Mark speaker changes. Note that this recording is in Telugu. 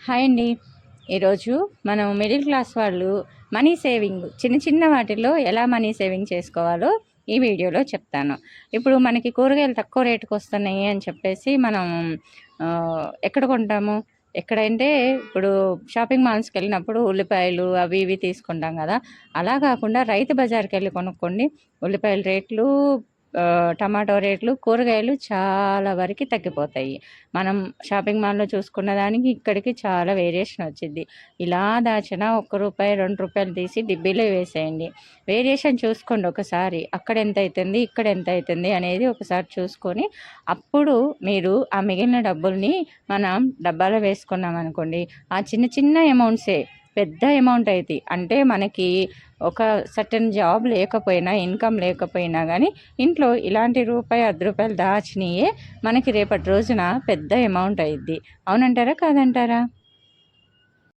Speaker 1: హాయ్ అండి. ఈరోజు మనం మిడిల్ క్లాస్ వాళ్ళు మనీ సేవింగ్ చిన్న చిన్న వాటిల్లో ఎలా మనీ సేవింగ్ చేసుకోవాలో ఈ వీడియోలో చెప్తాను. ఇప్పుడు మనకి కూరగాయలు తక్కువ రేటుకి వస్తున్నాయి అని చెప్పేసి మనం ఎక్కడ కొంటాము? ఎక్కడంటే ఇప్పుడు షాపింగ్ మాల్స్కి వెళ్ళినప్పుడు ఉల్లిపాయలు అవి ఇవి తీసుకుంటాం కదా. అలా కాకుండా రైతు బజార్కి వెళ్ళి కొనుక్కోండి. ఉల్లిపాయల రేట్లు, టమాటో రేట్లు, కూరగాయలు చాలా వరకు తగ్గిపోతాయి. మనం షాపింగ్ మాల్‌లో చూసుకున్న దానికి ఇక్కడికి చాలా వేరియేషన్ వచ్చిద్ది. ఇలా దాచిన రూ. 1, రూ. 2 తీసి డిబ్బీలో వేసేయండి. వేరియేషన్ చూసుకోండి ఒకసారి. అక్కడ ఎంతైతుంది, ఇక్కడ ఎంతైతుంది అనేది ఒకసారి చూసుకొని, అప్పుడు మీరు ఆ మిగిలిన డబ్బుల్ని మనం డబ్బాలో వేసుకున్నామనుకోండి, ఆ చిన్న చిన్న అమౌంట్సే పెద్ద అమౌంట్ అయితాయి. అంటే మనకి ఒక సర్టెన్ జాబ్ లేకపోయినా, ఇన్కమ్ లేకపోయినా కానీ ఇంట్లో ఇలాంటి రూపాయి, రూ. 10 దాచినయే మనకి రేపటి రోజున పెద్ద అమౌంట్ అయిద్ది. అవునంటారా? కాదంటారా?